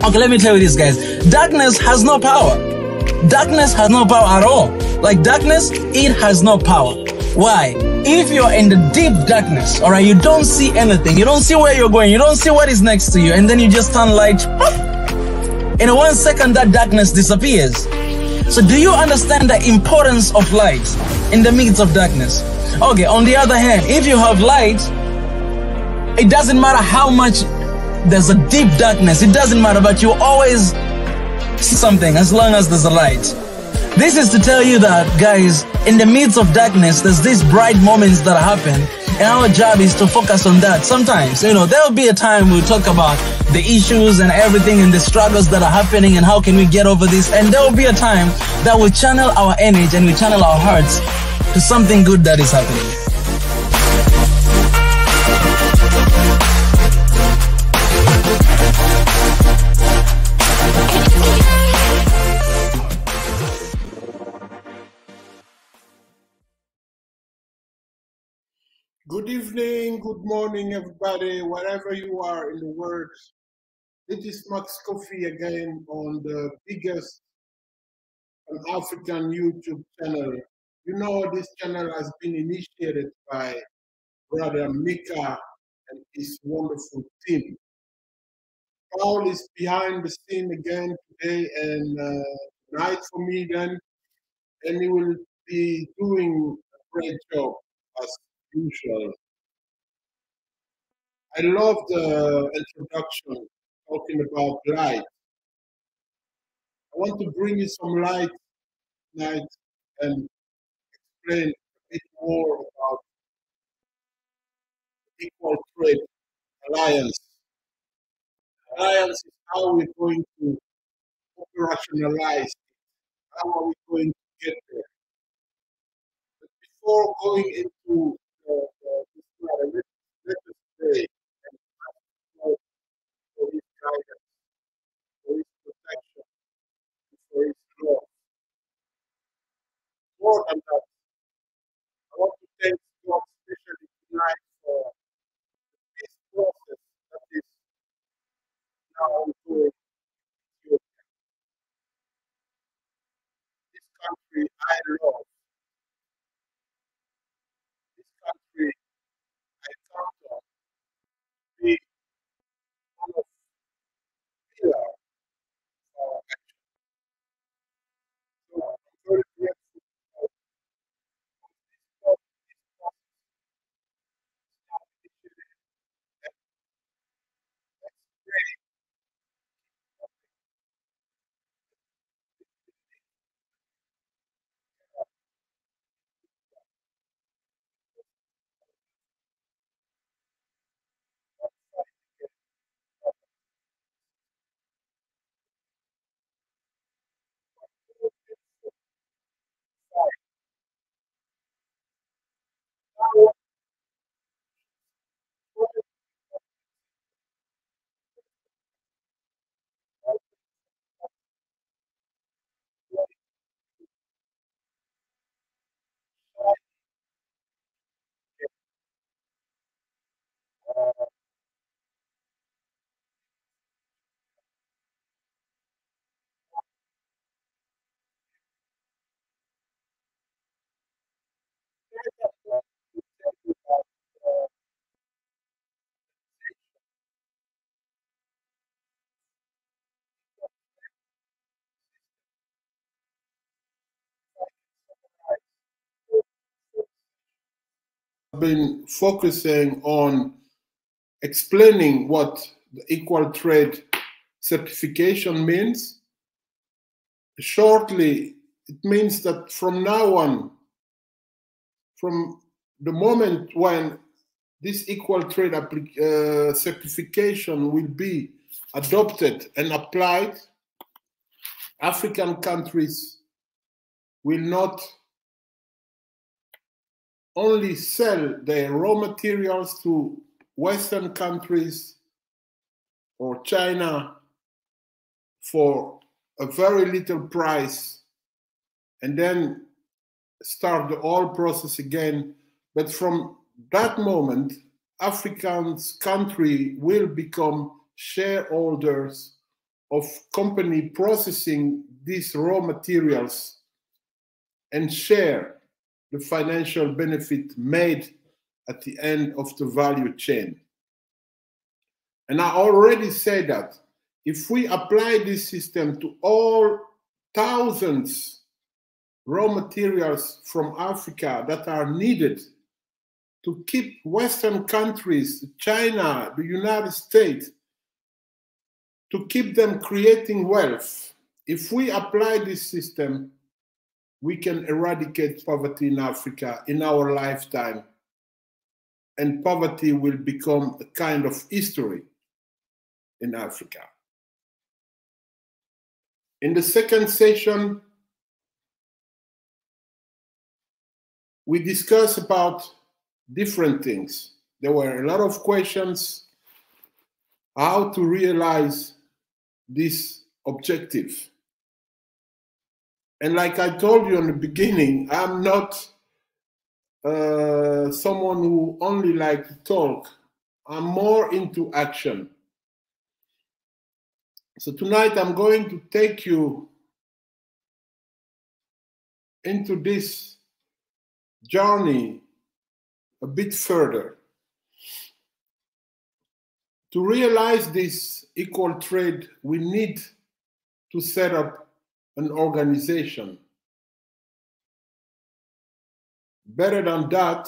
Okay, let me tell you this, guys. Darkness has no power. Darkness has no power at all. Like darkness, it has no power. Why? If you're in the deep darkness, all right, you don't see anything. You don't see where you're going. You don't see what is next to you. And then you just turn light. In 1 second, that darkness disappears. So do you understand the importance of light in the midst of darkness? Okay, on the other hand, if you have light, it doesn't matter how much there's a deep darkness. It doesn't matter, but you always see something as long as there's a light. This is to tell you that, guys, in the midst of darkness, there's these bright moments that happen, and our job is to focus on that. Sometimes, there'll be a time we'll talk about the issues and everything and the struggles that are happening and how can we get over this. And there'll be a time that we channel our energy and we channel our hearts to something good that is happening. Good evening, good morning, everybody, wherever you are in the world. This is Max Coffee again on the biggest African YouTube channel. You know, this channel has been initiated by Brother Mika and his wonderful team. Paul is behind the scene again today and tonight for me then, and he will be doing a great job as usual. I love the introduction talking about light. I want to bring you some light tonight and explain a bit more about Equal Trade Alliance. Alliance is how we're going to operationalize it. How are we going to get there? But before going into this matter, let us pray and ask God for His guidance, for His protection, and for His love. More than that, I want to thank God especially tonight for this process that is now ongoing in Ethiopia. This country I love. This country I count on to be one of the pillars of our action. So I'm very grateful for this process now initiated. And let's pray been focusing on explaining what the equal trade certification means. Shortly, it means that from now on, from the moment when this equal trade certification will be adopted and applied, African countries will not only sell their raw materials to Western countries or China for a very little price and then start the whole process again. But from that moment, African countries will become shareholders of company processing these raw materials and share the financial benefit made at the end of the value chain. And I already said that if we apply this system to all thousands raw materials from Africa that are needed to keep Western countries, China, the United States, to keep them creating wealth, if we apply this system, we can eradicate poverty in Africa in our lifetime, and poverty will become a kind of history in Africa. In the second session, we discussed about different things. There were a lot of questions how to realize this objective. And like I told you in the beginning, I'm not someone who only likes to talk. I'm more into action. So tonight I'm going to take you into this journey a bit further. To realize this equal trade, we need to set up an organization. Better than that,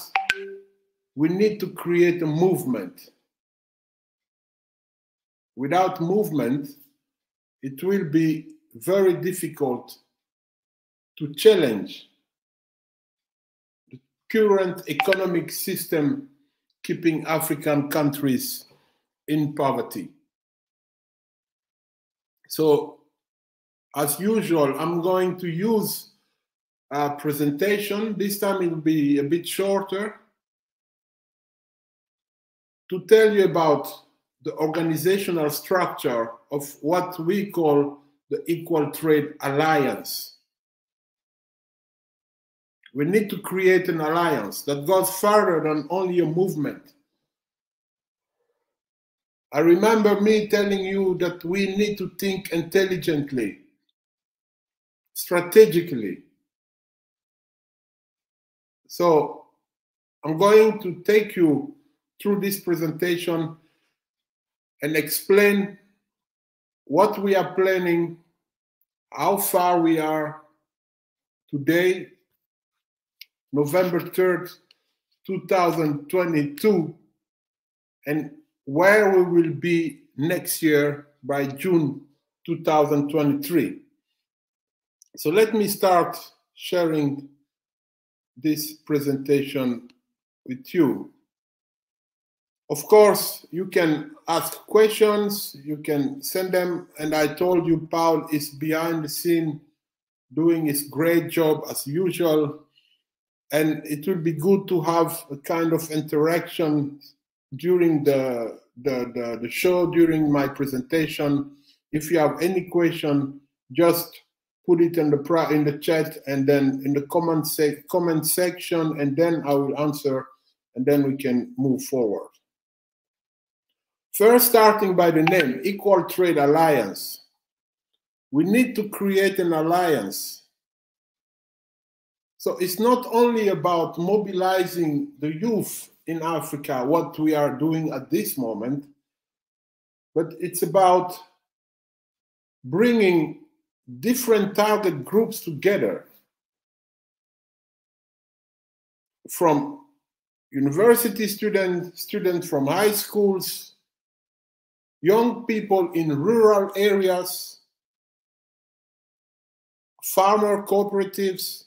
we need to create a movement. Without movement, it will be very difficult to challenge the current economic system keeping African countries in poverty. So, as usual, I'm going to use a presentation. This time it will be a bit shorter to tell you about the organizational structure of what we call the Equal Trade Alliance. We need to create an alliance that goes further than only a movement. I remember me telling you that we need to think intelligently, strategically. So I'm going to take you through this presentation and explain what we are planning, how far we are today, November 3rd, 2022, and where we will be next year by June 2023. So let me start sharing this presentation with you. Of course, you can ask questions, you can send them, and I told you Paul is behind the scene doing his great job as usual, and it will be good to have a kind of interaction during the show, during my presentation. If you have any question, just put it in the chat and then in the comment section, and then I will answer, and then we can move forward. First, starting by the name, Equal Trade Alliance. We need to create an alliance. So it's not only about mobilizing the youth in Africa, what we are doing at this moment, but it's about bringing different target groups together, from university students from high schools, young people in rural areas, farmer cooperatives,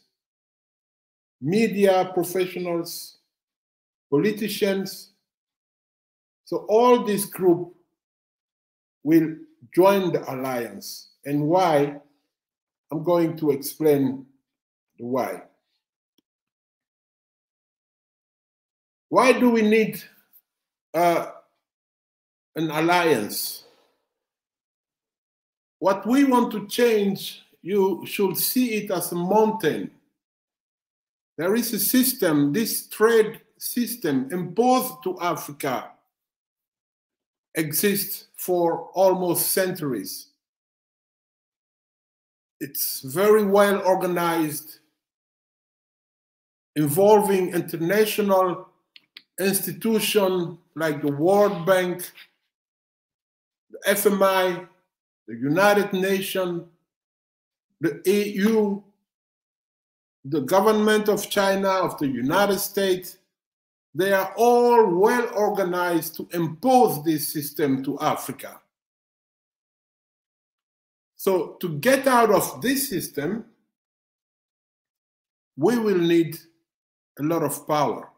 media professionals, politicians. So all this group will join the alliance. And why? I'm going to explain the why. Why do we need an alliance? What we want to change, you should see it as a mountain. There is a system, this trade system imposed to Africa exists for almost centuries. It's very well organized, involving international institutions like the World Bank, the FMI, the United Nations, the EU, the government of China, of the United States. They are all well organized to impose this system to Africa. So to get out of this system, we will need a lot of power.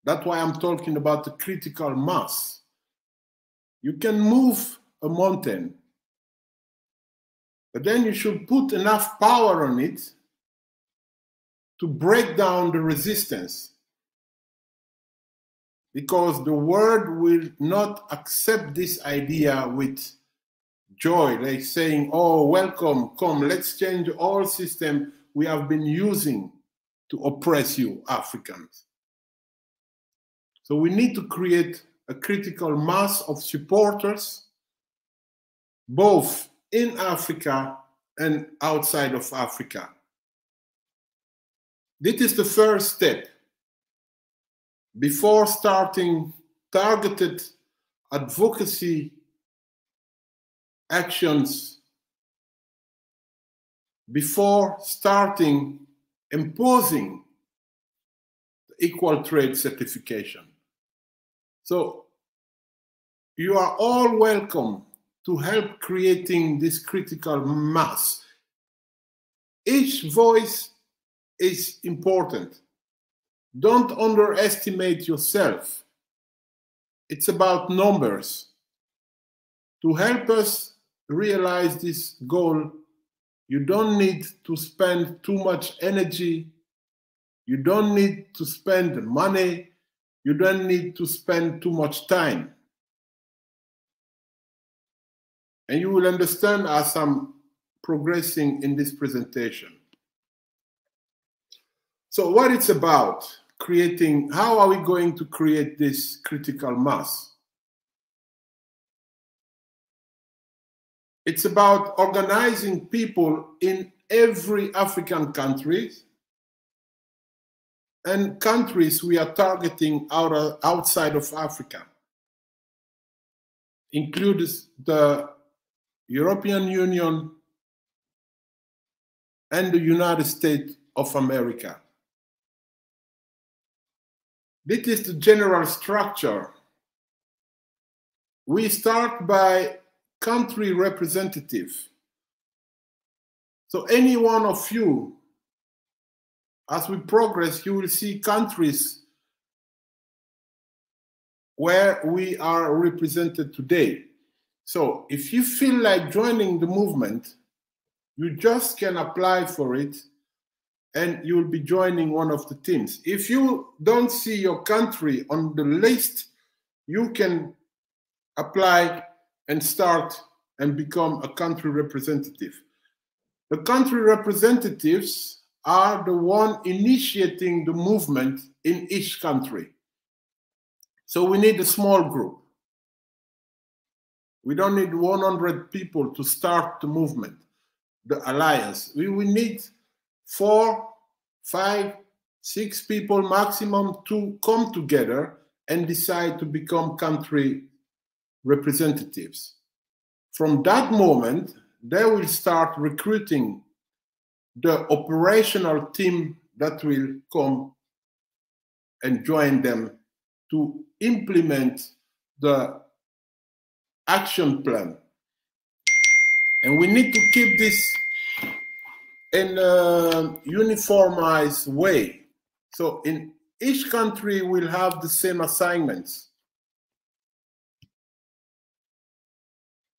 That's why I'm talking about the critical mass. You can move a mountain, but then you should put enough power on it to break down the resistance, because the world will not accept this idea with joy, like saying, oh, welcome, come, let's change all system we have been using to oppress you, Africans. So we need to create a critical mass of supporters, both in Africa and outside of Africa. This is the first step. Before starting targeted advocacy actions, before starting imposing the equal trade certification. So you are all welcome to help creating this critical mass. Each voice is important. Don't underestimate yourself. It's about numbers. To help us realize this goal, you don't need to spend too much energy. You don't need to spend money. You don't need to spend too much time. And you will understand as I'm progressing in this presentation. So what it's about, creating, how are we going to create this critical mass? It's about organizing people in every African country and countries we are targeting outside of Africa. Includes the European Union and the United States of America. This is the general structure. We start by country representative. So any one of you, as we progress, you will see countries where we are represented today. So if you feel like joining the movement, you just can apply for it and you will be joining one of the teams. If you don't see your country on the list, you can apply and start and become a country representative. The country representatives are the one initiating the movement in each country. So we need a small group. We don't need 100 people to start the movement, the alliance. We need 4, 5, 6 people maximum to come together and decide to become country representatives. From that moment, they will start recruiting the operational team that will come and join them to implement the action plan. And we need to keep this in a uniformized way. So in each country will have the same assignments.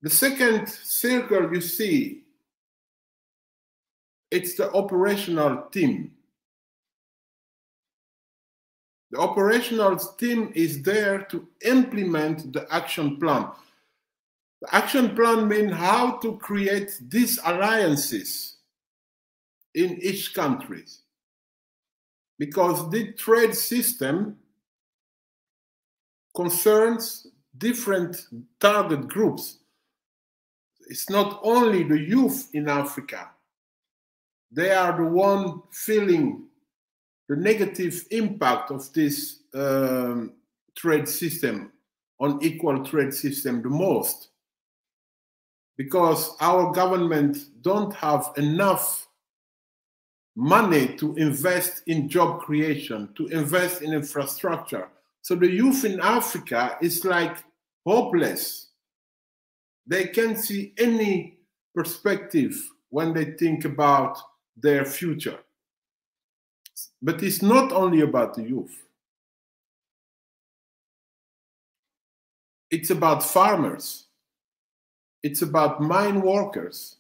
The second circle you see, it's the operational team. The operational team is there to implement the action plan. The action plan means how to create these alliances in each country. Because the trade system concerns different target groups. it's not only the youth in Africa. They are the one feeling the negative impact of this trade system, unequal trade system the most. Because our government don't have enough money to invest in job creation, to invest in infrastructure. So the youth in Africa is like hopeless. They can't see any perspective when they think about their future. But it's not only about the youth. It's about farmers. It's about mine workers.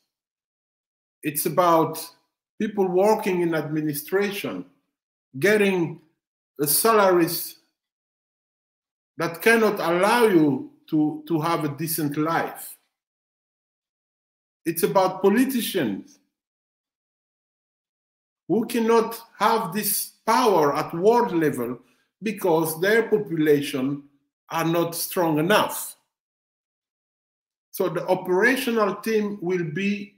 It's about people working in administration, getting the salaries that cannot allow you to have a decent life. It's about politicians who cannot have this power at world level because their population are not strong enough. So the operational team will be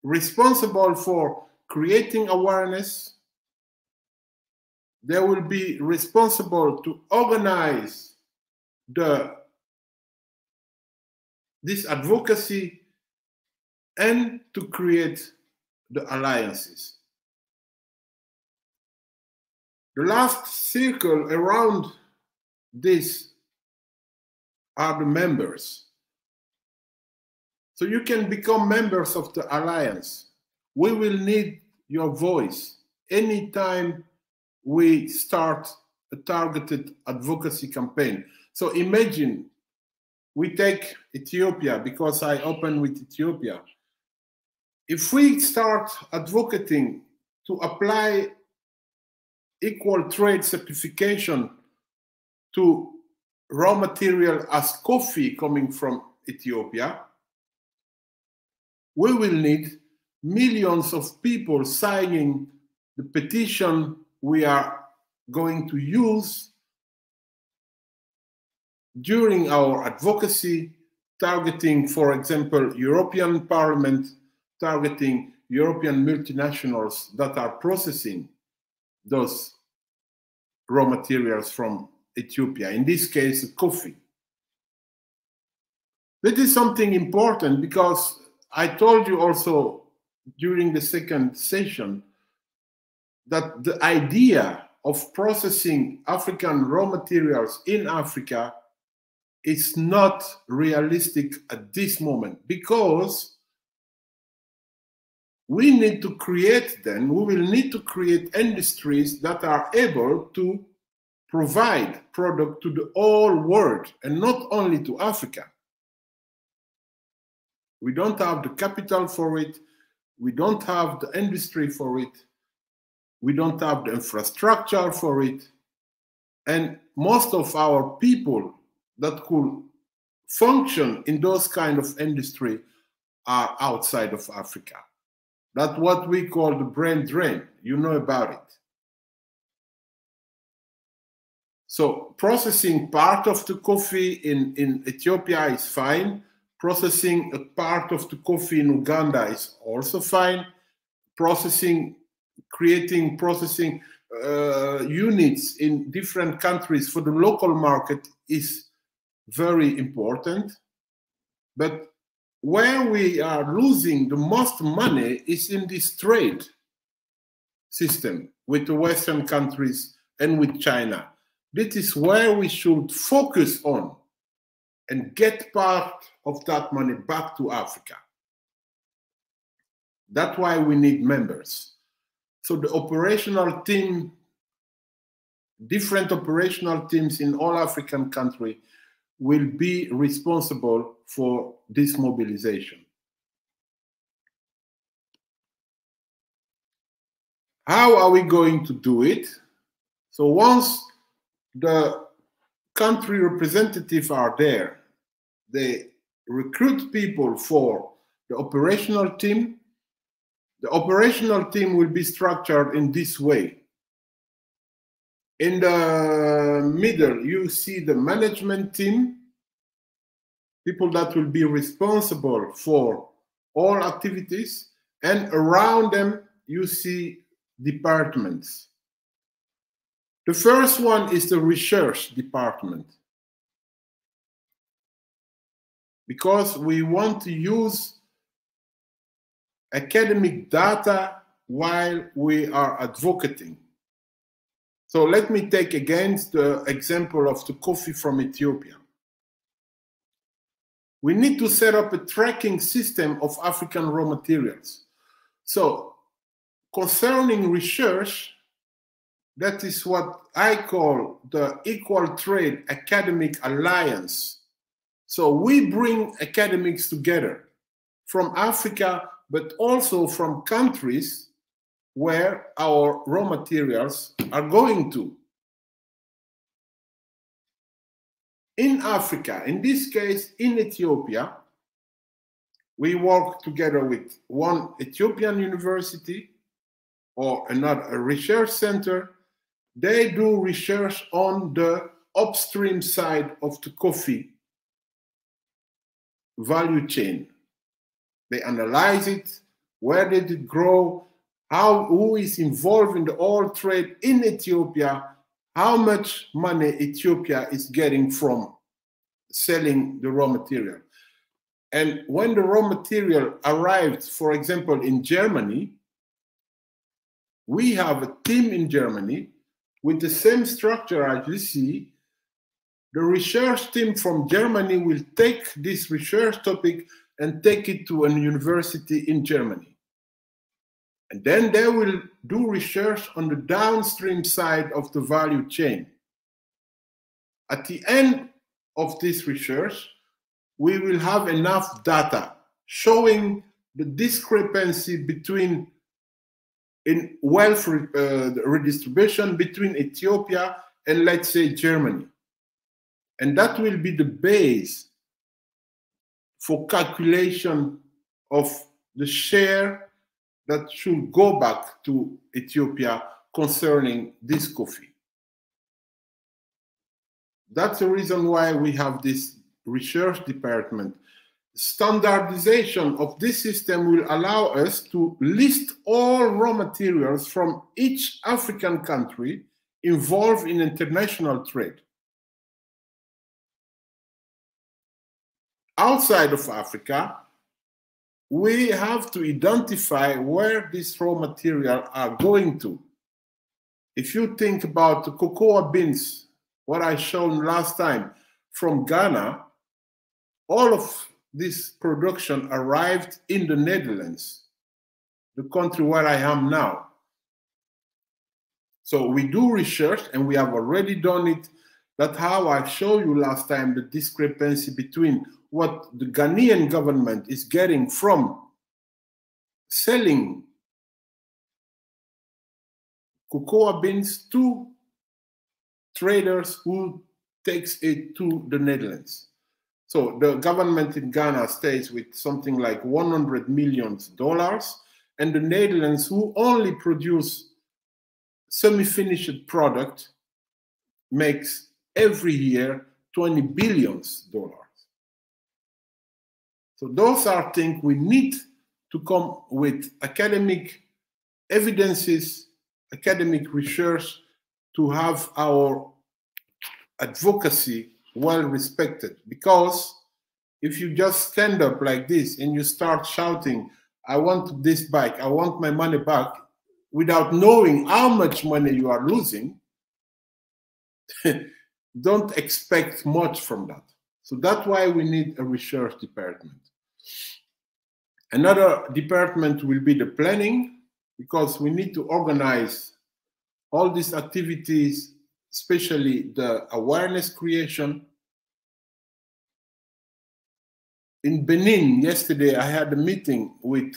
responsible for creating awareness. They will be responsible to organize this advocacy and to create the alliances. The last circle around this are the members. So you can become members of the alliance. We will need your voice anytime we start a targeted advocacy campaign. So imagine we take Ethiopia, because I open with Ethiopia. If we start advocating to apply equal trade certification to raw material as coffee coming from Ethiopia, we will need millions of people signing the petition we are going to use during our advocacy, targeting, for example, European Parliament, targeting European multinationals that are processing those raw materials from Ethiopia, in this case, coffee. That is something important because I told you also during the second session that the idea of processing African raw materials in Africa is not realistic at this moment, because we need to create then, we will need to create industries that are able to provide product to the whole world and not only to Africa. We don't have the capital for it. We don't have the industry for it. We don't have the infrastructure for it. And most of our people that could function in those kind of industry are outside of Africa. That's what we call the brain drain. You know about it. So processing part of the coffee in Ethiopia is fine. Processing a part of the coffee in Uganda is also fine. Creating processing units in different countries for the local market is very important. But where we are losing the most money is in this trade system with the Western countries and with China. This is where we should focus on and get part of that money back to Africa. That's why we need members. So the operational team, different operational teams in all African countries will be responsible for this mobilization. How are we going to do it? So once the country representatives are there, they recruit people for the operational team. The operational team will be structured in this way. In the middle, you see the management team. people that will be responsible for all activities, and around them you see departments. The first one is the research department, because we want to use academic data while we are advocating. So let me take again the example of the coffee from Ethiopia. We need to set up a tracking system of African raw materials. So concerning research, that is what I call the Equal Trade Academic Alliance. So we bring academics together from Africa, but also from countries where our raw materials are going to. In Africa, in this case, in Ethiopia, we work together with one Ethiopian university or another research center. They do research on the upstream side of the coffee value chain. They analyze it, where did it grow, who is involved in the oil trade in Ethiopia, how much money Ethiopia is getting from selling the raw material. And when the raw material arrived, for example, in Germany, we have a team in Germany with the same structure as you see. The research team from Germany will take this research topic and take it to a university in Germany. And then they will do research on the downstream side of the value chain. At the end of this research, we will have enough data showing the discrepancy between in wealth redistribution between Ethiopia and, let's say, Germany. And that will be the base for calculation of the share that should go back to Ethiopia concerning this coffee. That's the reason why we have this research department. Standardization of this system will allow us to list all raw materials from each African country involved in international trade. Outside of Africa, we have to identify where these raw materials are going to. If you think about the cocoa beans, what I shown last time from Ghana, all of this production arrived in the Netherlands, the country where I am now. So we do research, and we have already done it. That's how I showed you last time the discrepancy between what the Ghanaian government is getting from selling cocoa beans to traders who takes it to the Netherlands. So the government in Ghana stays with something like $100 million, and the Netherlands, who only produce semi-finished product, makes every year $20 billion. So those are things we need to come with academic evidences, academic research, to have our advocacy well respected. Because if you just stand up like this and you start shouting, I want this back, I want my money back, without knowing how much money you are losing, don't expect much from that. So that's why we need a research department. Another department will be the planning, because we need to organize all these activities, especially the awareness creation. In Benin, yesterday, I had a meeting with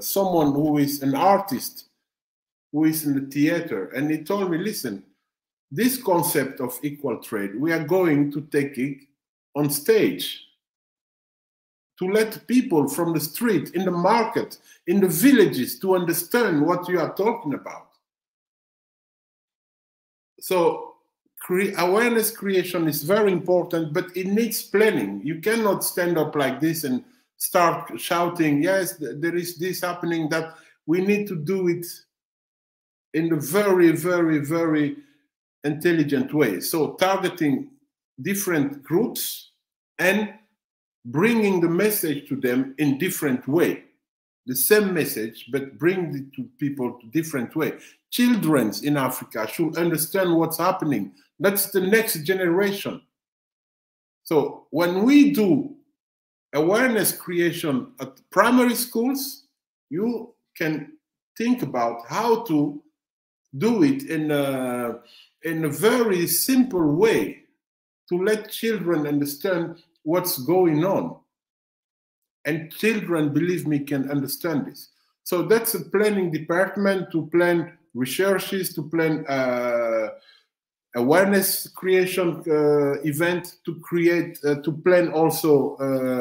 someone who is an artist, who is in the theater, and he told me, listen, this concept of equal trade, we are going to take it on stage to let people from the street, in the market, in the villages, to understand what you are talking about. So awareness creation is very important, but it needs planning. You cannot stand up like this and start shouting, yes, there is this happening, that we need to do it in a very, very, very intelligent way. So targeting different groups and bringing the message to them in different way. The same message, but bring it to people to different way. Children in Africa should understand what's happening. That's the next generation. So when we do awareness creation at primary schools, you can think about how to do it in a very simple way to let children understand what's going on. And children, believe me, can understand this. So that's a planning department to plan researches, to plan awareness creation event, to create, to plan also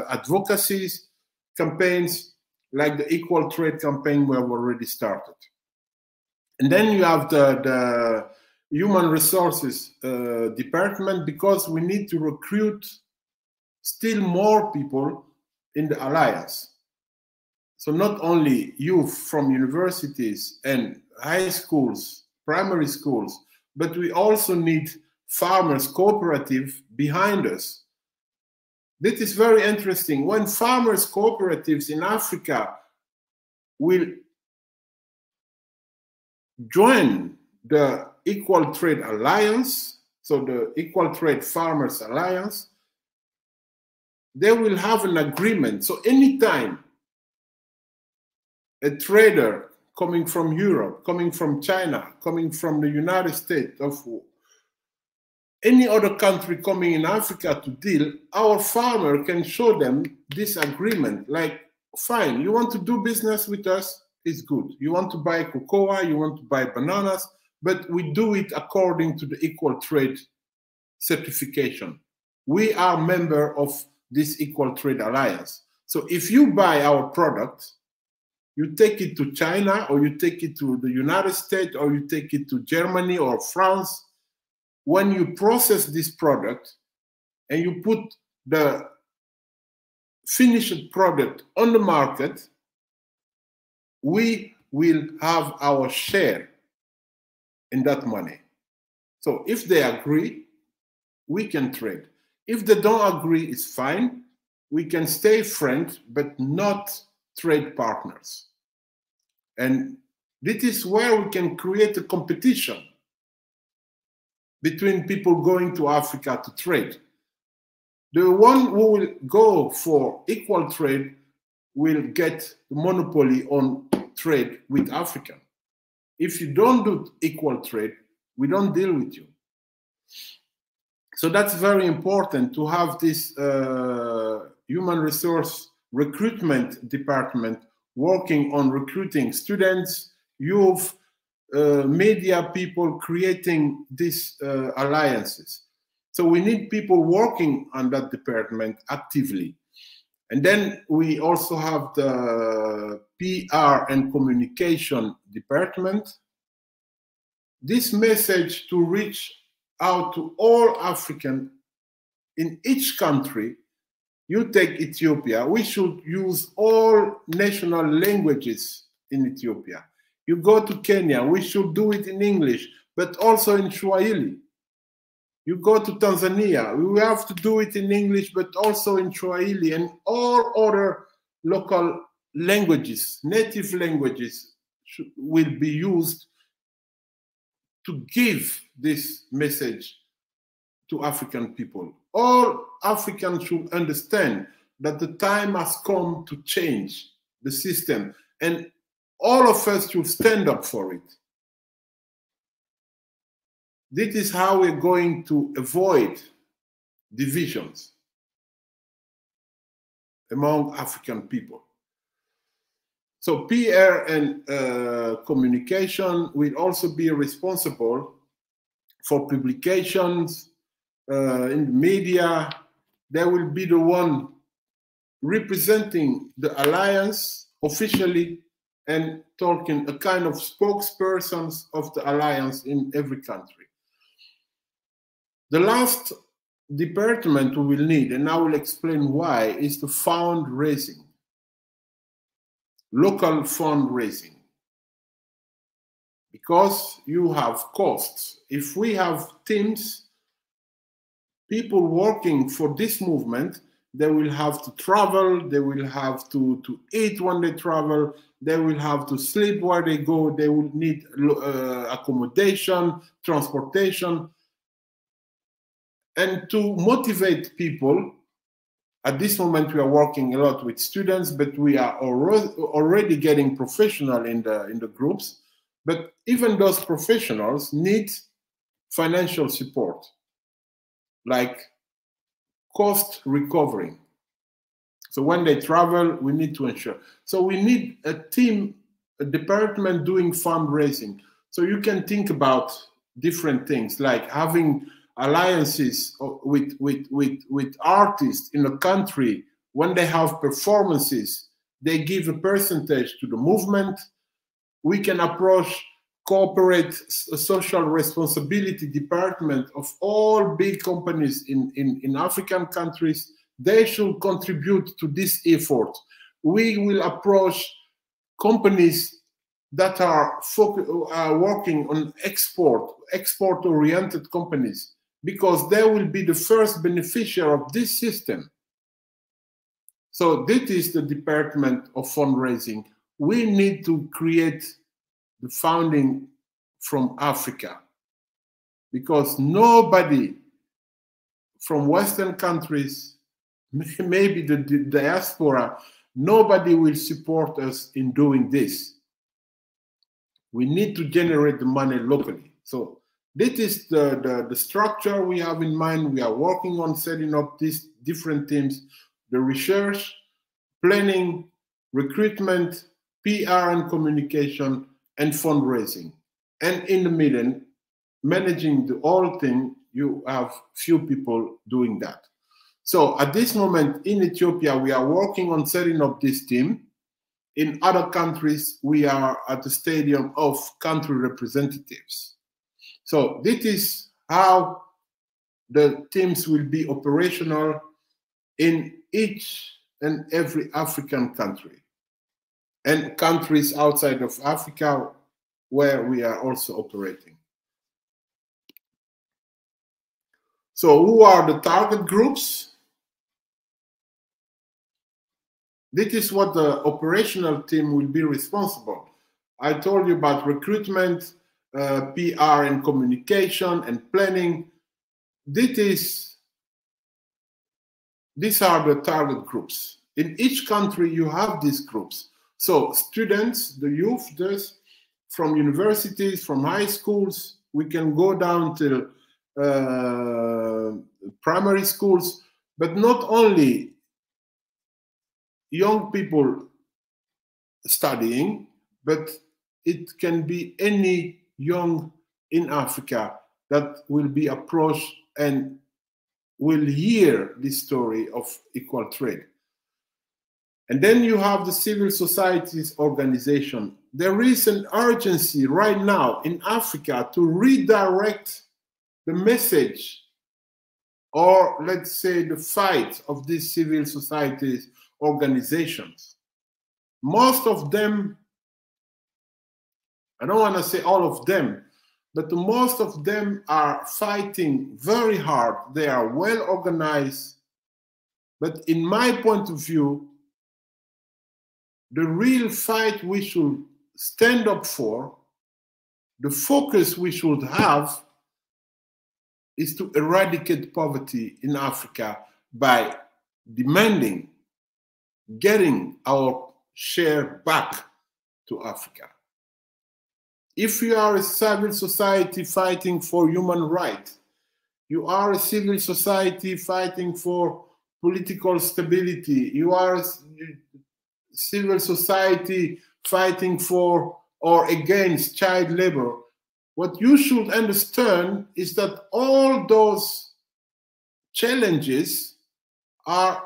advocacies, campaigns, like the Equal Trade campaign we have already started. And then you have the human resources department, because we need to recruit still more people in the alliance. So not only youth from universities and high schools, primary schools, but we also need farmers cooperative behind us. This is very interesting. When farmers cooperatives in Africa will join the Equal Trade Alliance, so the Equal Trade Farmers Alliance, they will have an agreement. So anytime a trader coming from Europe, coming from China, coming from the United States, of any other country coming in Africa to deal, our farmer can show them this agreement. Like, fine, you want to do business with us? It's good. You want to buy cocoa, you want to buy bananas, but we do it according to the Equal Trade certification. We are member of this Equal Trade Alliance. So if you buy our product, you take it to China, or you take it to the United States, or you take it to Germany or France, when you process this product and you put the finished product on the market, we will have our share in that money. So if they agree, we can trade. If they don't agree, it's fine. We can stay friends, but not trade partners. And this is where we can create a competition between people going to Africa to trade. The one who will go for equal trade will get the monopoly on trade with Africa. If you don't do equal trade, we don't deal with you. So that's very important to have this human resource recruitment department working on recruiting students, youth, media people, creating these alliances. So we need people working on that department actively. And then we also have the PR and communication department. This message to reach out to all African in each country. You take Ethiopia, we should use all national languages in Ethiopia. You go to Kenya, we should do it in English, but also in Swahili. You go to Tanzania, we have to do it in English, but also in Swahili, and all other local languages, native languages will be used to give this message to African people. All Africans should understand that the time has come to change the system, and all of us should stand up for it. This is how we're going to avoid divisions among African people. So PR and communication will also be responsible for publications in the media. They will be the one representing the alliance officially and talking, a kind of spokespersons of the alliance in every country. The last department we will need, and I will explain why, is the fundraising, local fundraising. Because you have costs. If we have teams, people working for this movement, they will have to travel, they will have to eat when they travel, they will have to sleep where they go, they will need accommodation, transportation. And to motivate people, at this moment we are working a lot with students, but we are already getting professional in the groups. But even those professionals need financial support, like cost recovering. So when they travel, we need to ensure. So we need a team, a department doing fundraising. So you can think about different things, like having alliances with artists in a country. When they have performances, they give a percentage to the movement. We can approach corporate social responsibility department of all big companies in African countries. They should contribute to this effort. We will approach companies that are working on export-oriented companies, because they will be the first beneficiary of this system. So this is the department of fundraising. We need to create the funding from Africa, because nobody from Western countries, maybe the diaspora, nobody will support us in doing this. We need to generate the money locally. So this is the structure we have in mind. We are working on setting up these different teams: the research, planning, recruitment, PR and communication, and fundraising. And in the middle, managing the whole thing, you have few people doing that. So at this moment in Ethiopia, we are working on setting up this team. In other countries, we are at the stadium of country representatives. So this is how the teams will be operational in each and every African country, and countries outside of Africa where we are also operating. So who are the target groups? This is what the operational team will be responsible. I told you about recruitment, PR and communication and planning. These are the target groups. In each country, you have these groups. So students, the youth, from universities, from high schools, we can go down to primary schools, but not only young people studying, but it can be any young in Africa that will be approached and will hear this story of equal trade. And then you have the civil society's organization. There is an urgency right now in Africa to redirect the message, or let's say the fight of these civil societies organizations. Most of them, I don't want to say all of them, but most of them are fighting very hard. They are well organized. But in my point of view, the real fight we should stand up for, the focus we should have, is to eradicate poverty in Africa by demanding getting our share back to Africa. If you are a civil society fighting for human rights, you are a civil society fighting for political stability, you are a civil society fighting for or against child labor, what you should understand is that all those challenges are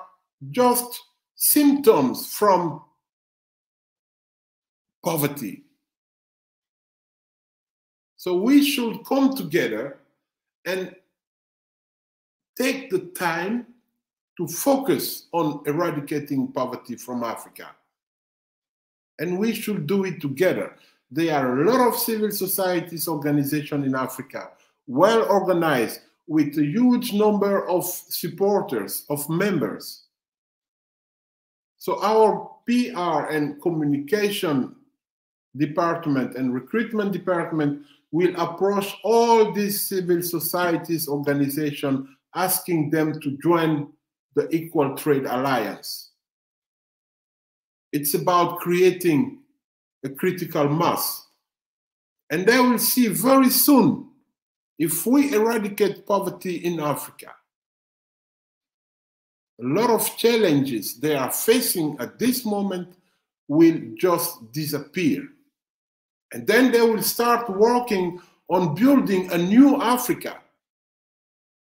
just symptoms from poverty. So we should come together and take the time to focus on eradicating poverty from Africa. And we should do it together. There are a lot of civil societies organizations in Africa, well organized, with a huge number of supporters, of members. So our PR and communication department and recruitment department will approach all these civil societies organizations, asking them to join the Equal Trade Alliance. It's about creating a critical mass. And they will see very soon, if we eradicate poverty in Africa, a lot of challenges they are facing at this moment will just disappear. And then they will start working on building a new Africa.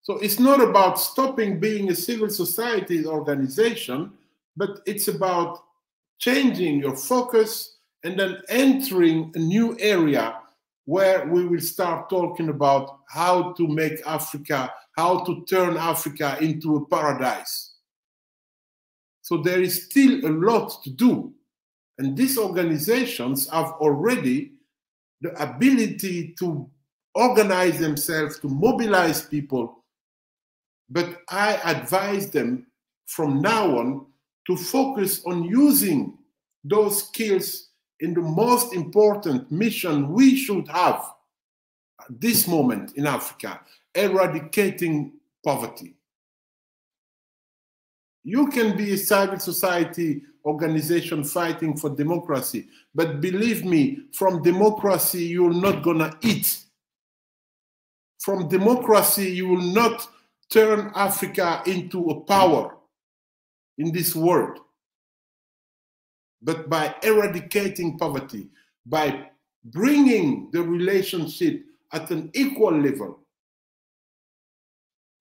So it's not about stopping being a civil society organization, but it's about changing your focus and then entering a new area where we will start talking about how to make Africa, how to turn Africa into a paradise. So there is still a lot to do. And these organizations have already the ability to organize themselves, to mobilize people. But I advise them from now on to focus on using those skills in the most important mission we should have at this moment in Africa, eradicating poverty. You can be a civil society organization fighting for democracy, but believe me, from democracy, you're not gonna eat. From democracy, you will not turn Africa into a power in this world. But by eradicating poverty, by bringing the relationship at an equal level,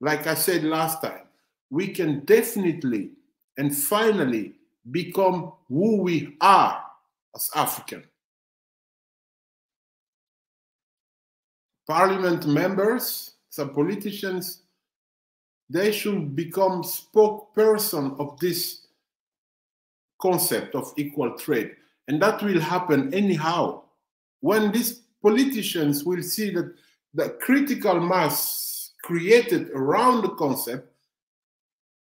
like I said last time, we can definitely and finally become who we are as African. Parliament members, some politicians, they should become spokesperson of this concept of equal trade. And that will happen anyhow. When these politicians will see that the critical mass created around the concept,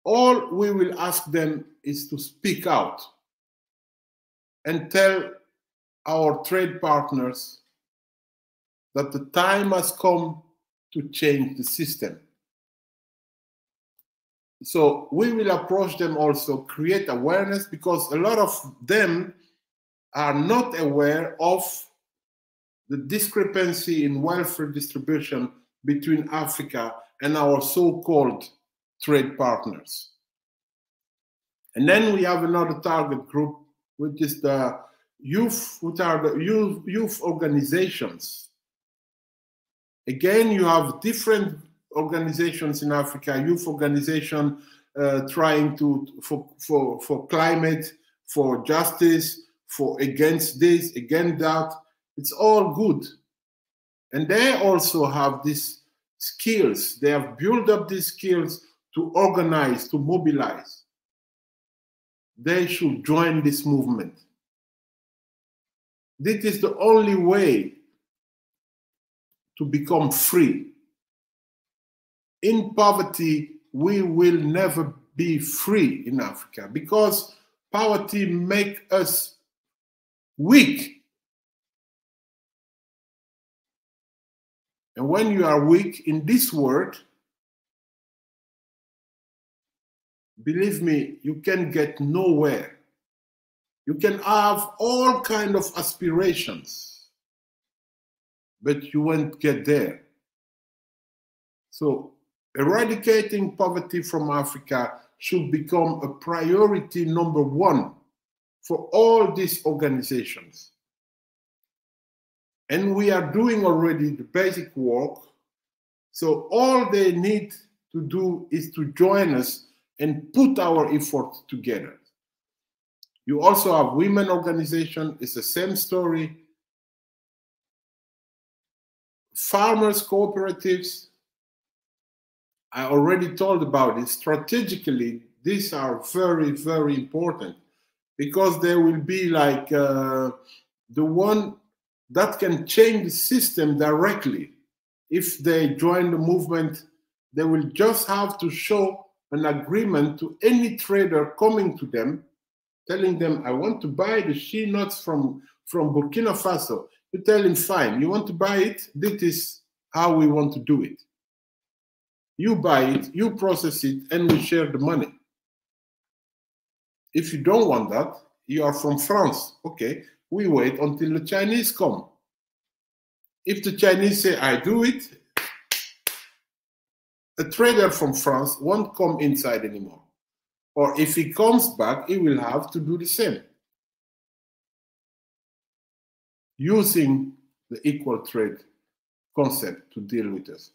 all we will ask them is to speak out and tell our trade partners that the time has come to change the system. So we will approach them also, create awareness, because a lot of them are not aware of the discrepancy in welfare distribution between Africa and our so-called trade partners. And then we have another target group, which is the youth, which are the youth organizations. Again, you have different organizations in Africa, youth organization trying to for climate, for justice, for against this, against that. It's all good. And they also have these skills. They have built up these skills to organize, to mobilize. They should join this movement. This is the only way to become free. In poverty, we will never be free in Africa because poverty makes us weak. And when you are weak in this world, believe me, you can get nowhere. You can have all kinds of aspirations, but you won't get there. So eradicating poverty from Africa should become a priority number one for all these organizations. And we are doing already the basic work. So all they need to do is to join us and put our efforts together. You also have women organizations, it's the same story. Farmers cooperatives, I already told about it. Strategically, these are very, very important because they will be like the one that can change the system directly. If they join the movement, they will just have to show an agreement to any trader coming to them, telling them, I want to buy the shea nuts from Burkina Faso. You tell him, fine, you want to buy it? This is how we want to do it. You buy it, you process it, and we share the money. If you don't want that, you are from France. Okay, we wait until the Chinese come. If the Chinese say, I do it, a trader from France won't come inside anymore. Or if he comes back, he will have to do the same. Using the equal trade concept to deal with us.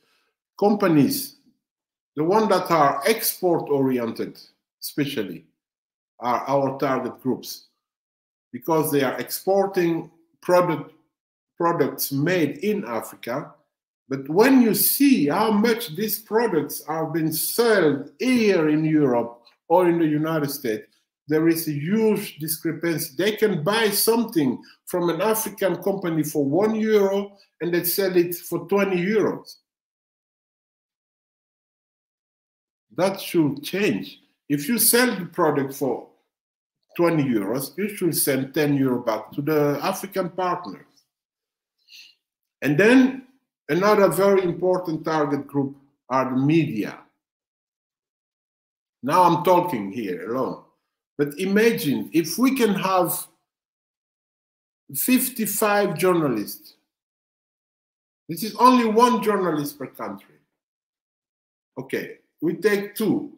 Companies, the ones that are export-oriented, especially, are our target groups because they are exporting products made in Africa. But when you see how much these products are being sold here in Europe or in the United States, there is a huge discrepancy. They can buy something from an African company for €1 and they sell it for 20 euros. That should change. If you sell the product for 20 euros, you should send 10 euro back to the African partners. And then another very important target group are the media. Now I'm talking here alone. But imagine if we can have 55 journalists. This is only one journalist per country. Okay, we take 2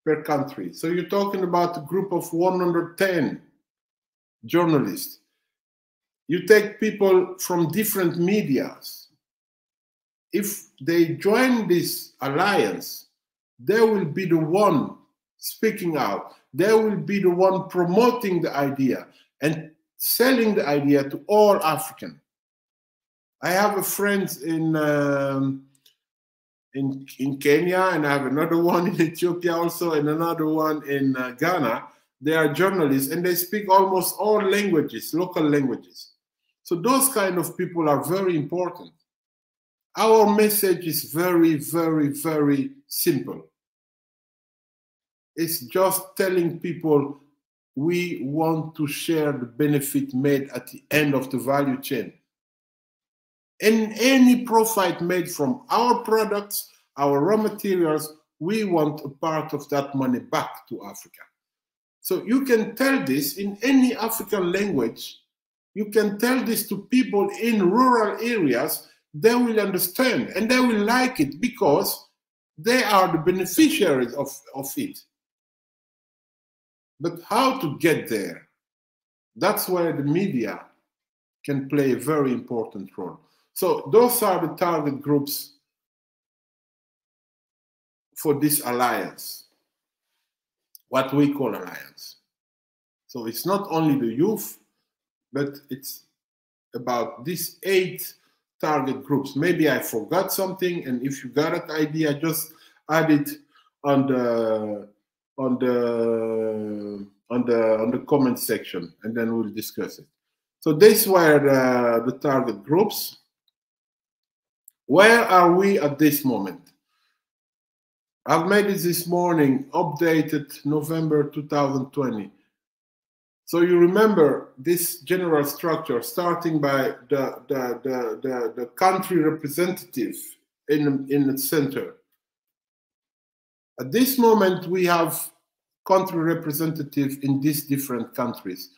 per country. So you're talking about a group of 110 journalists. You take people from different medias. If they join this alliance, they will be the one speaking out. They will be the one promoting the idea and selling the idea to all African. I have a friend in Kenya, and I have another one in Ethiopia also, and another one in Ghana. They are journalists, and they speak almost all languages, local languages. So those kind of people are very important. Our message is very, very, very simple. It's just telling people we want to share the benefit made at the end of the value chain. And any profit made from our products, our raw materials, we want a part of that money back to Africa. So you can tell this in any African language. You can tell this to people in rural areas. They will understand and they will like it because they are the beneficiaries of it. But how to get there? That's where the media can play a very important role. So those are the target groups for this alliance, what we call alliance. So it's not only the youth, but it's about these 8 target groups. Maybe I forgot something, and if you got that idea, just add it on the comment section, and then we'll discuss it. So these were the target groups. Where are we at this moment? I've made it this morning, updated November 2020. So you remember this general structure, starting by the country representative in the center. At this moment, we have country representative in these different countries.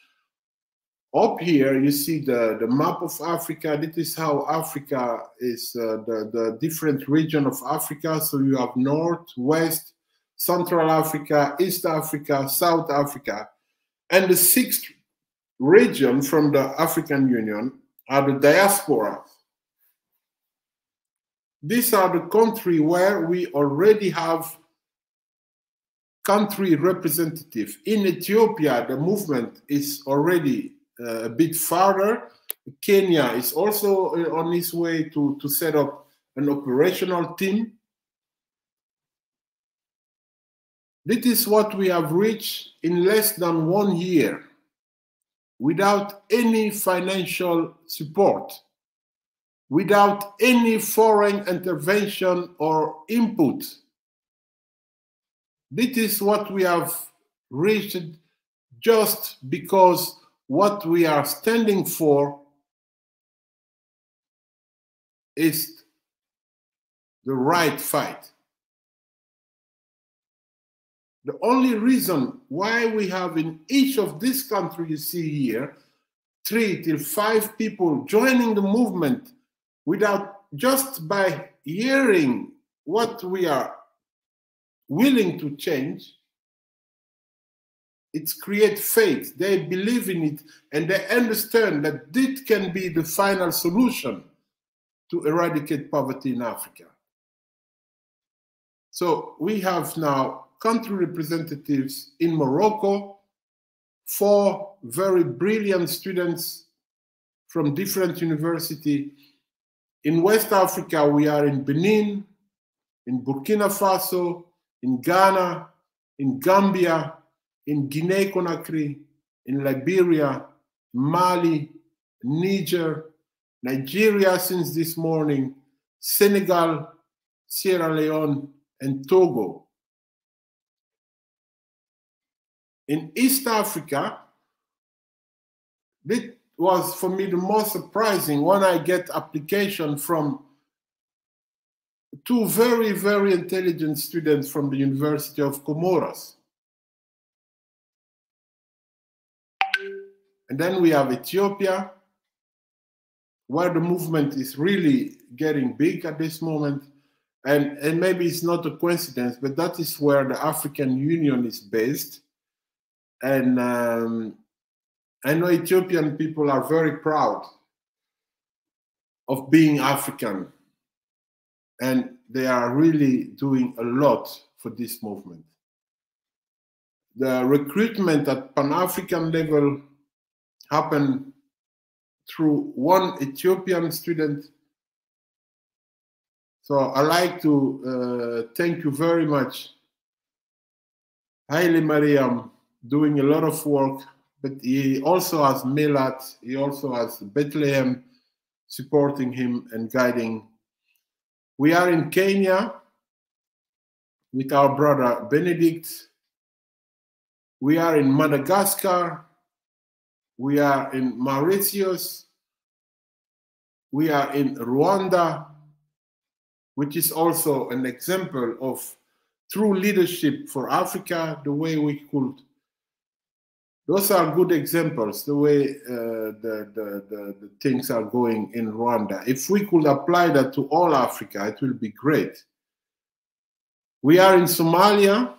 Up here, you see the map of Africa. This is how Africa is, the different region of Africa. So you have North, West, Central Africa, East Africa, South Africa. And the 6th region from the African Union are the diaspora. These are the countries where we already have country representative. In Ethiopia, the movement is already a bit farther. Kenya is also on its way to set up an operational team. This is what we have reached in less than 1 year without any financial support, without any foreign intervention or input. This is what we have reached just because what we are standing for is the right fight. The only reason why we have in each of these countries you see here 3 till 5 people joining the movement without just by hearing what we are willing to change, it creates faith. They believe in it and they understand that this can be the final solution to eradicate poverty in Africa. So we have now country representatives in Morocco, 4 very brilliant students from different universities. In West Africa, we are in Benin, in Burkina Faso, in Ghana, in Gambia, in Guinea-Conakry, in Liberia, Mali, Niger, Nigeria since this morning, Senegal, Sierra Leone, and Togo. In East Africa, this was for me the most surprising when I get application from 2 very, very intelligent students from the University of Comoros. And then we have Ethiopia, where the movement is really getting big at this moment. And maybe it's not a coincidence, but that is where the African Union is based. And I know Ethiopian people are very proud of being African. And they are really doing a lot for this movement. The recruitment at Pan-African level happened through 1 Ethiopian student. So I like to thank you very much. Haile Mariam doing a lot of work, but he also has Melat, he also has Bethlehem supporting him and guiding. We are in Kenya with our brother Benedict. We are in Madagascar. We are in Mauritius. We are in Rwanda, which is also an example of true leadership for Africa, the way we could. Those are good examples, the way the things are going in Rwanda. If we could apply that to all Africa, it will be great. We are in Somalia.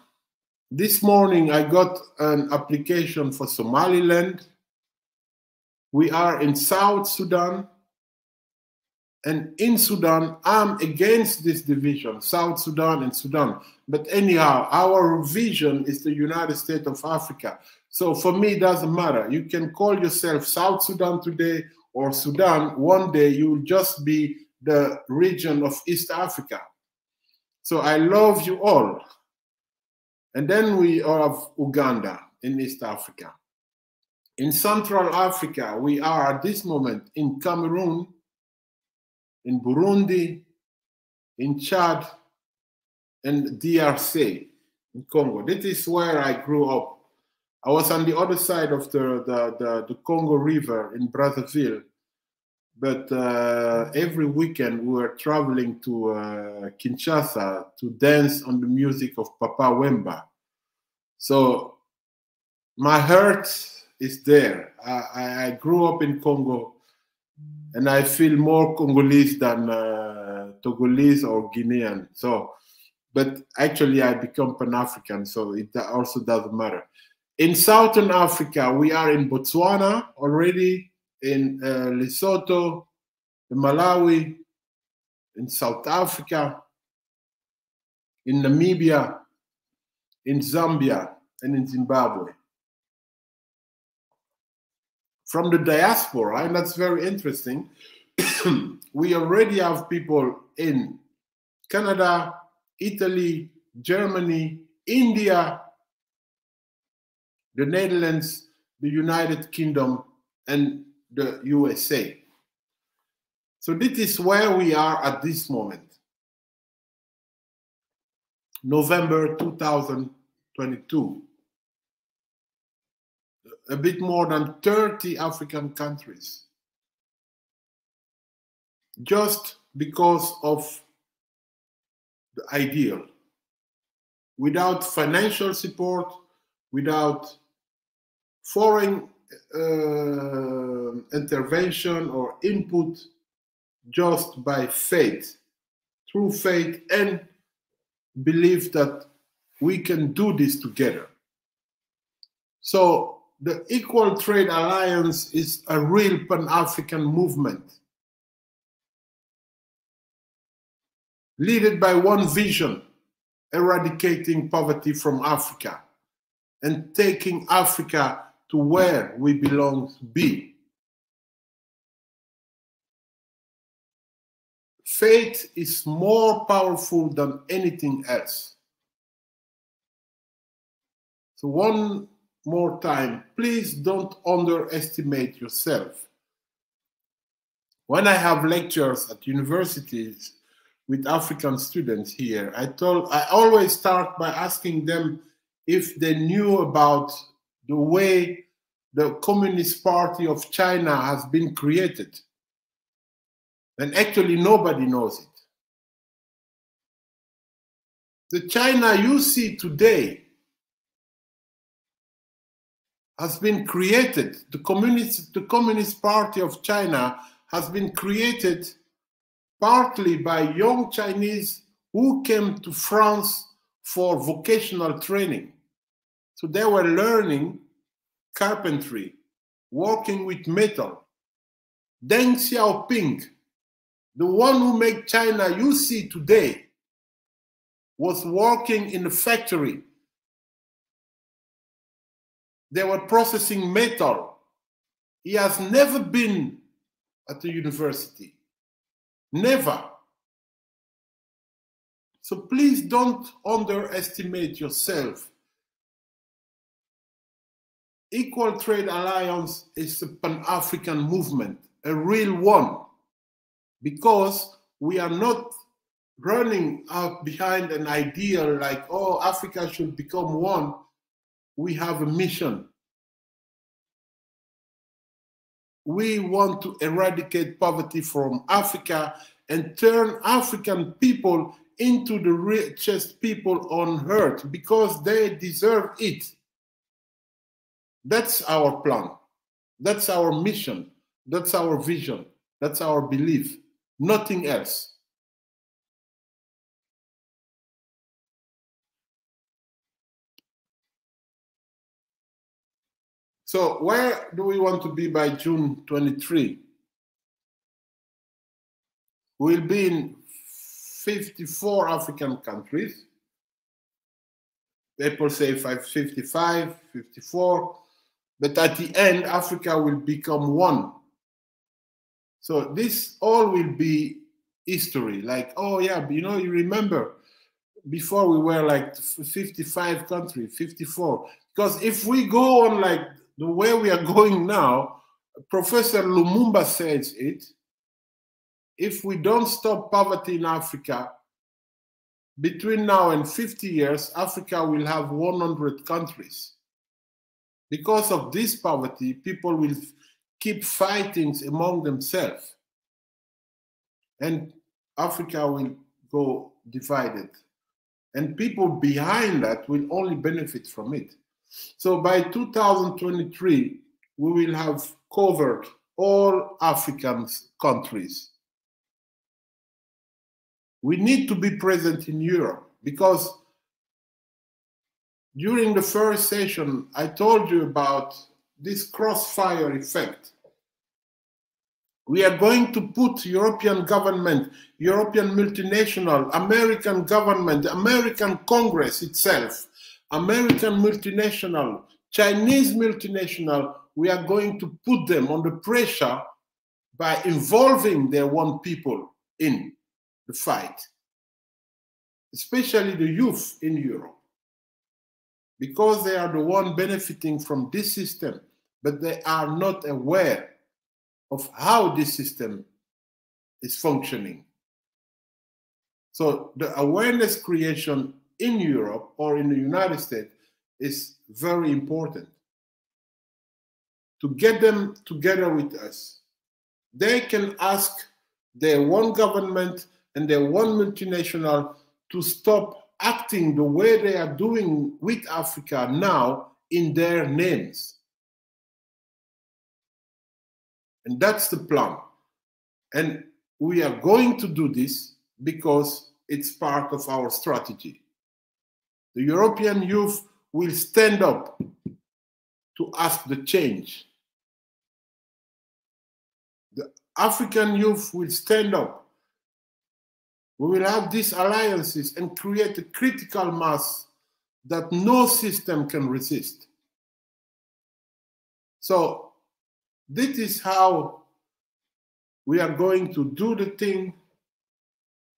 This morning, I got an application for Somaliland. We are in South Sudan. And in Sudan, I'm against this division, South Sudan and Sudan. But anyhow, our vision is the United States of Africa. So for me, it doesn't matter. You can call yourself South Sudan today or Sudan. One day you will just be the region of East Africa. So I love you all. And then we have Uganda in East Africa. In Central Africa, we are at this moment in Cameroon, in Burundi, in Chad, and DRC, in Congo. This is where I grew up. I was on the other side of the Congo River in Brazzaville, but every weekend we were traveling to Kinshasa to dance on the music of Papa Wemba. So my heart is there. I grew up in Congo, and I feel more Congolese than Togolese or Guinean. So, but actually I become Pan-African, so it also doesn't matter. In Southern Africa, we are in Botswana already, in Lesotho, in Malawi, in South Africa, in Namibia, in Zambia, and in Zimbabwe. From the diaspora, and that's very interesting, we already have people in Canada, Italy, Germany, India, the Netherlands, the United Kingdom, and the USA. So this is where we are at this moment. November 2022. A bit more than 30 African countries. Just because of the ideal. Without financial support, without foreign intervention or input, just by faith, through faith and belief that we can do this together. So the Equal Trade Alliance is a real Pan-African movement, led by one vision: eradicating poverty from Africa and taking Africa to where we belong to be. Faith is more powerful than anything else. So one more time, please don't underestimate yourself. When I have lectures at universities with African students here, I always start by asking them if they knew about the way the Communist Party of China has been created. And actually nobody knows it. The China you see today has been created. The Communist Party of China has been created partly by young Chinese who came to France for vocational training. So they were learning carpentry, working with metal. Deng Xiaoping, the one who made China you see today, was working in a factory. They were processing metal. He has never been at the university. Never. So please don't underestimate yourself. Equal Trade Alliance is a Pan-African movement, a real one, because we are not running out behind an ideal like, oh, Africa should become one. We have a mission. We want to eradicate poverty from Africa and turn African people into the richest people on earth because they deserve it. That's our plan. That's our mission. That's our vision. That's our belief. Nothing else. So where do we want to be by June 23? We'll be in 54 African countries. People say 55, 54, but at the end, Africa will become one. So this all will be history. Like, oh yeah, you know, you remember before we were like 55 countries, 54. Because if we go on like the way we are going now, Professor Lumumba says it, if we don't stop poverty in Africa, between now and 50 years, Africa will have 100 countries. Because of this poverty, people will keep fighting among themselves. And Africa will go divided. And people behind that will only benefit from it. So by 2023, we will have covered all African countries. We need to be present in Europe because during the first session, I told you about this crossfire effect. We are going to put European government, European multinational, American government, American Congress itself, American multinational, Chinese multinational, we are going to put them under pressure by involving their own people in the fight, especially the youth in Europe. because they are the one benefiting from this system, but they are not aware of how this system is functioning. So the awareness creation in Europe or in the United States is very important. To get them together with us, they can ask their one government and their one multinational to stop acting the way they are doing with Africa now in their names. And that's the plan. And we are going to do this because it's part of our strategy. The European youth will stand up to ask the change. The African youth will stand up. We will have these alliances and create a critical mass that no system can resist. So this is how we are going to do the thing.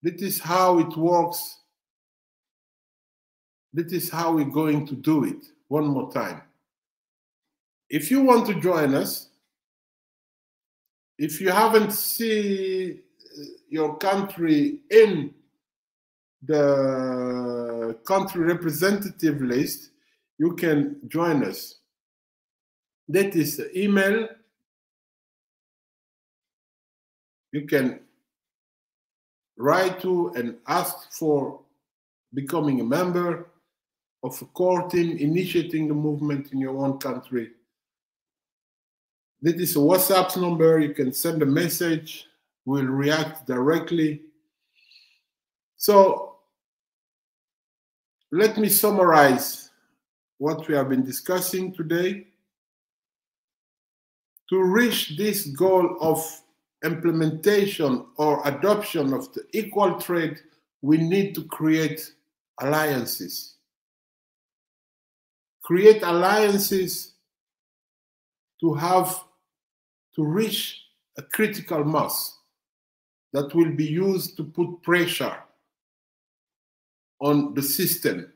This is how it works. This is how we're going to do it. One more time. If you want to join us, if you haven't seen your country in the country representative list, you can join us. That is the email. You can write to and ask for becoming a member of a core team initiating the movement in your own country. This is a WhatsApp number. You can send a message. We'll react directly. So let me summarize what we have been discussing today. To reach this goal of implementation or adoption of the equal trade, we need to create alliances. Create alliances to reach a critical mass that will be used to put pressure on the system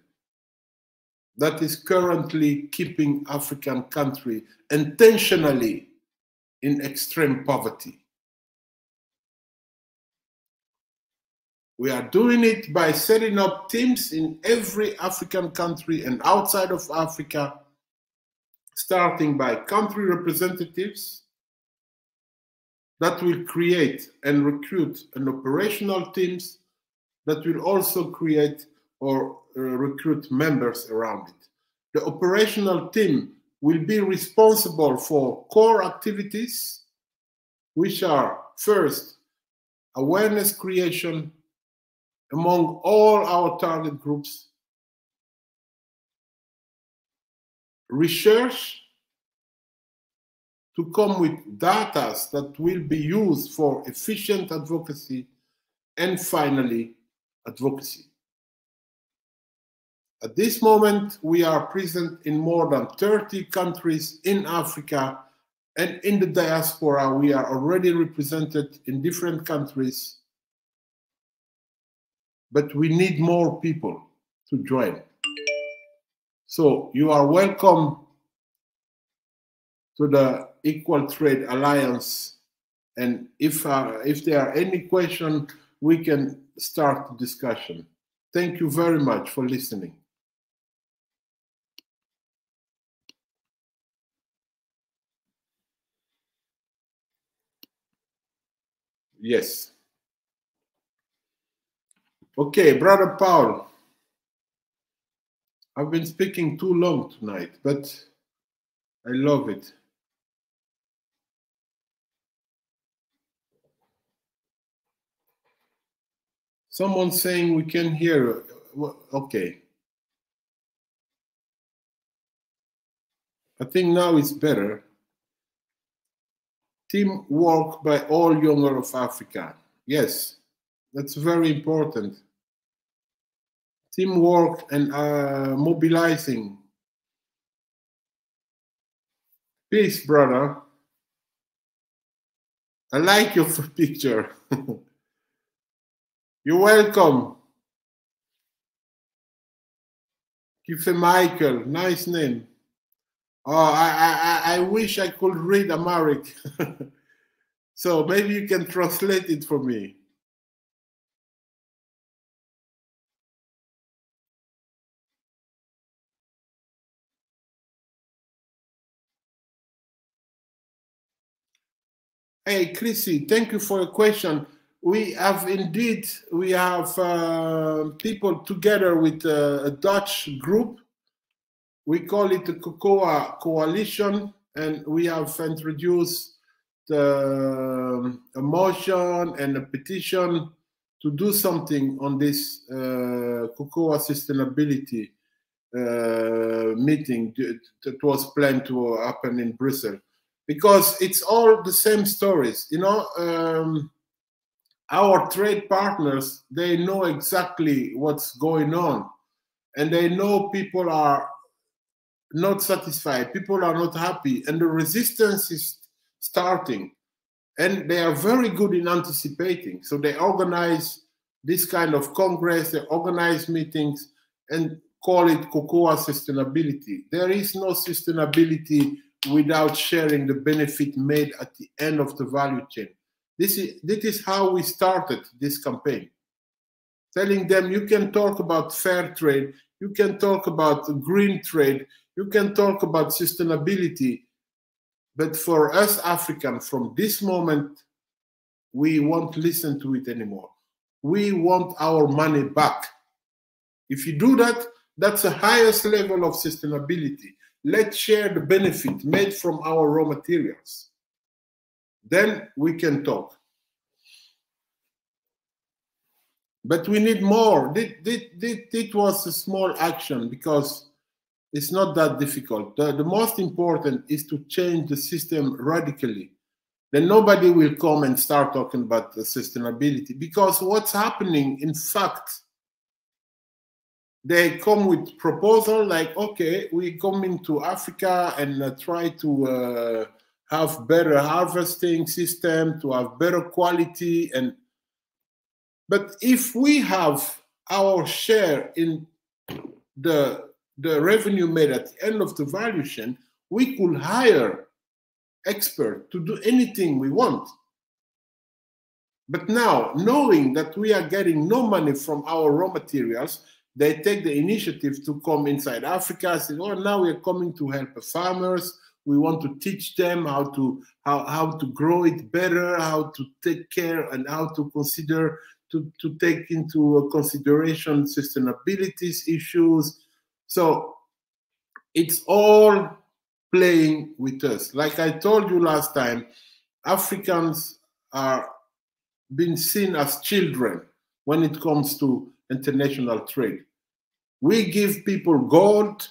that is currently keeping African countries intentionally in extreme poverty. We are doing it by setting up teams in every African country and outside of Africa, starting by country representatives that will create and recruit an operational teams that will also create or recruit members around it. The operational team will be responsible for core activities, which are first, awareness creation among all our target groups, research to come with data that will be used for efficient advocacy, and finally, advocacy. At this moment, we are present in more than 30 countries in Africa, and in the diaspora, we are already represented in different countries, but we need more people to join. So you are welcome to the Equal Trade Alliance, and if there are any questions, we can start the discussion. Thank you very much for listening. Yes. Okay, Brother Paul. I've been speaking too long tonight, but I love it. Someone saying we can hear. Okay. I think now it's better. Teamwork by all younger of Africa. Yes, that's very important. Teamwork and mobilizing. Peace, brother. I like your picture. You're welcome. Kife Michael, nice name. Oh, I wish I could read Amharic. So maybe you can translate it for me. Hey, Chrissy, thank you for your question. We have people together with a Dutch group. We call it the Cocoa Coalition, and we have introduced a motion and a petition to do something on this Cocoa sustainability meeting that was planned to happen in Brussels, because it's all the same stories. You know, our trade partners, they know exactly what's going on, and they know people are not satisfied, people are not happy, and the resistance is starting. And they are very good in anticipating. So they organize this kind of congress, they organize meetings and call it Cocoa sustainability. There is no sustainability without sharing the benefit made at the end of the value chain. This is how we started this campaign, telling them you can talk about fair trade, you can talk about green trade, you can talk about sustainability, but for us Africans, from this moment, we won't listen to it anymore. We want our money back. If you do that, that's the highest level of sustainability. Let's share the benefit made from our raw materials. Then we can talk. But we need more. It was a small action because it's not that difficult. The most important is to change the system radically. Then nobody will come and start talking about the sustainability, because what's happening, in fact, they come with proposal like, okay, we come into Africa and try to have better harvesting system, to have better quality. But if we have our share in the revenue made at the end of the value chain, we could hire experts to do anything we want. But now, knowing that we are getting no money from our raw materials, they take the initiative to come inside Africa, say, oh, now we're coming to help the farmers. We want to teach them how to grow it better, how to take care, and how to consider, to take into consideration sustainability issues. So it's all playing with us. Like I told you last time, Africans are being seen as children when it comes to international trade. We give people gold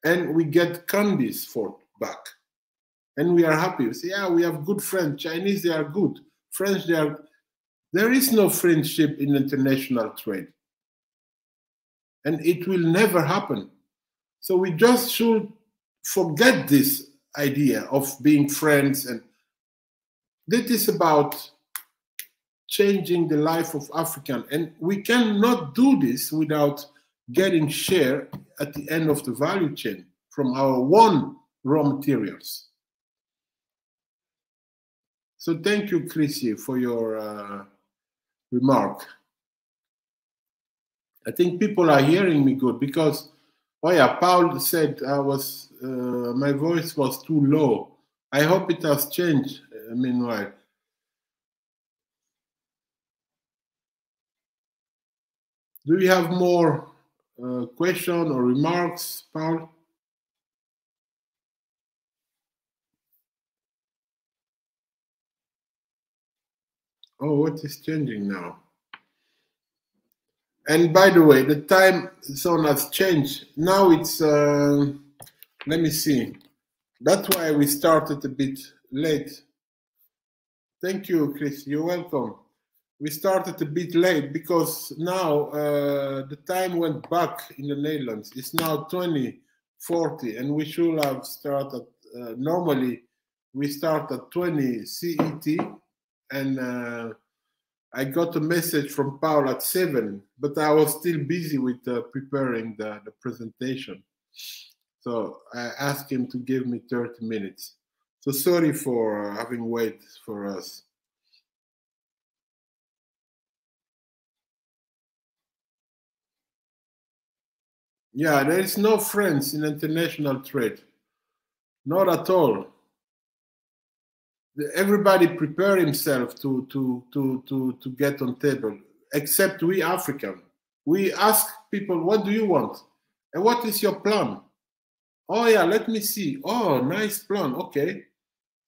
and we get candies for back. And we are happy. We say, yeah, we have good friends. Chinese, they are good. French, they are. There is no friendship in international trade. And it will never happen. So we just should forget this idea of being friends. And that is about changing the life of African. And we cannot do this without getting share at the end of the value chain from our own raw materials. So thank you, Chrissy, for your remark. I think people are hearing me good because, oh yeah, Paul said I was my voice was too low. I hope it has changed meanwhile. Do you have more questions or remarks, Paul? Oh, what is changing now? And by the way, the time zone has changed. Now it's, let me see. That's why we started a bit late. Thank you, Chris. You're welcome. We started a bit late because now the time went back in the Netherlands. It's now 20:40, and we should have started, normally we start at 20 CET, and I got a message from Paul at 7, but I was still busy with preparing the presentation. So I asked him to give me 30 minutes. So sorry for having waited for us. Yeah, there is no friends in international trade. Not at all. Everybody prepare himself to get on table, except we African. We ask people, what do you want? And what is your plan? Oh yeah, let me see. Oh, nice plan. Okay.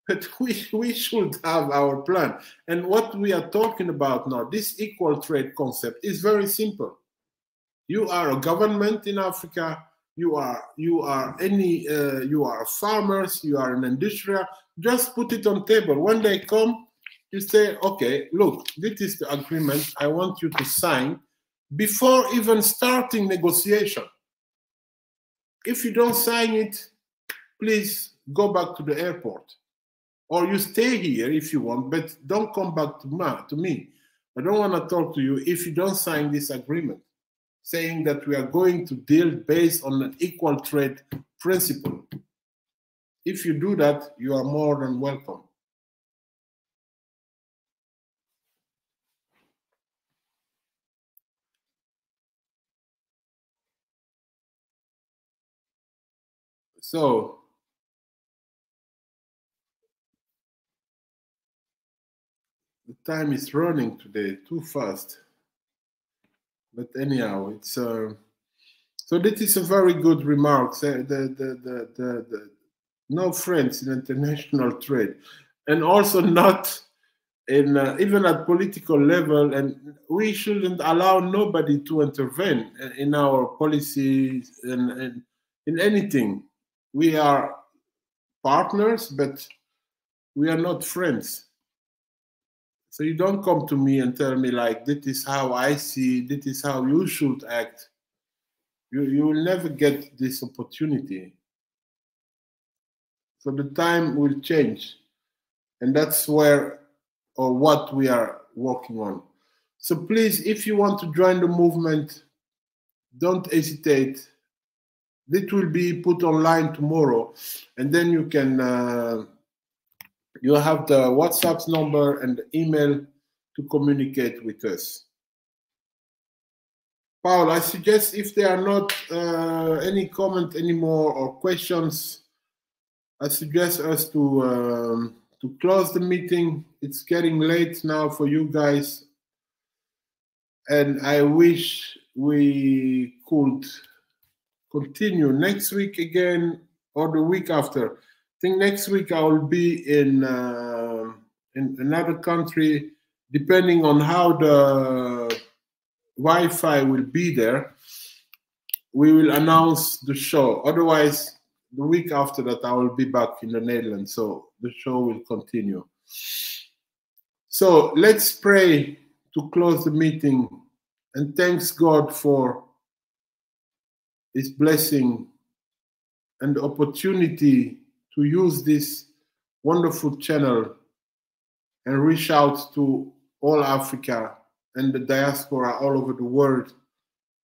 But we should have our plan. And what we are talking about now, this equal trade concept is very simple. You are a government in Africa. You are farmers. You are an industrial. Just put it on table. When they come, you say, okay, look, this is the agreement I want you to sign before even starting negotiation. If you don't sign it, please go back to the airport. Or you stay here if you want, but don't come back to me. I don't want to talk to you if you don't sign this agreement, saying that we are going to deal based on an equal trade principle. If you do that, you are more than welcome. So, the time is running today too fast. But anyhow, it's so this is a very good remark. No friends in international trade, and also not in even at political level. And we shouldn't allow nobody to intervene in our policies and in anything. We are partners, but we are not friends. So you don't come to me and tell me like, this is how I see, this is how you should act. You will never get this opportunity. So the time will change. And that's where or what we are working on. So please, if you want to join the movement, don't hesitate. This will be put online tomorrow. And then you can... you have the WhatsApp number and the email to communicate with us. Paul, I suggest if there are not any comment anymore or questions, I suggest us to close the meeting. It's getting late now for you guys. And I wish we could continue next week again or the week after. I think next week I will be in another country, depending on how the Wi-Fi will be there. We will announce the show. Otherwise, the week after that, I will be back in the Netherlands, so the show will continue. So let's pray to close the meeting, and thanks God for His blessing and the opportunity to use this wonderful channel and reach out to all Africa and the diaspora all over the world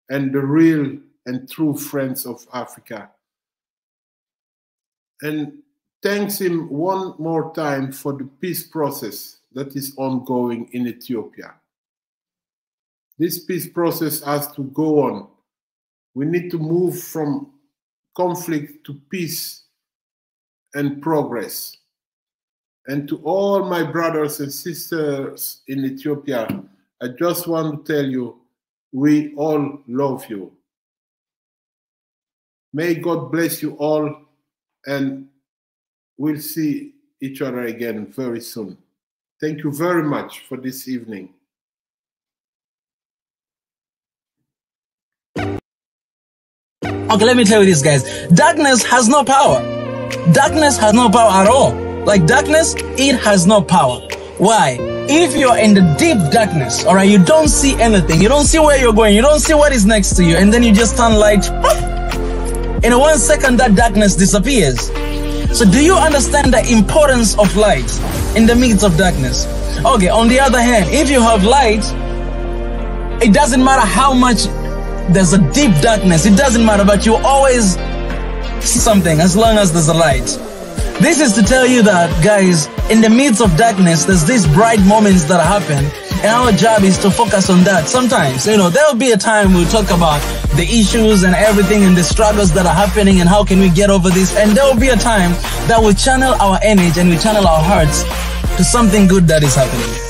and the real and true friends of Africa. And thanks Him one more time for the peace process that is ongoing in Ethiopia. This peace process has to go on. We need to move from conflict to peace and progress. And to all my brothers and sisters in Ethiopia, I just want to tell you, we all love you. May God bless you all, and we'll see each other again very soon. Thank you very much for this evening. Okay, let me tell you this, guys. Darkness has no power. Darkness has no power at all. Like darkness, it has no power. Why? If you're in the deep darkness, all right, you don't see anything. You don't see where you're going. You don't see what is next to you. And then you just turn light. In 1 second, that darkness disappears. So do you understand the importance of light in the midst of darkness? Okay, on the other hand, if you have light, it doesn't matter how much there's a deep darkness, it doesn't matter, but you always see something as long as there's a light. This is to tell you that, guys, in the midst of darkness, there's these bright moments that happen, and our job is to focus on that. Sometimes, there'll be a time we'll talk about the issues and everything and the struggles that are happening and how can we get over this, and there'll be a time that we channel our energy and we channel our hearts to something good that is happening.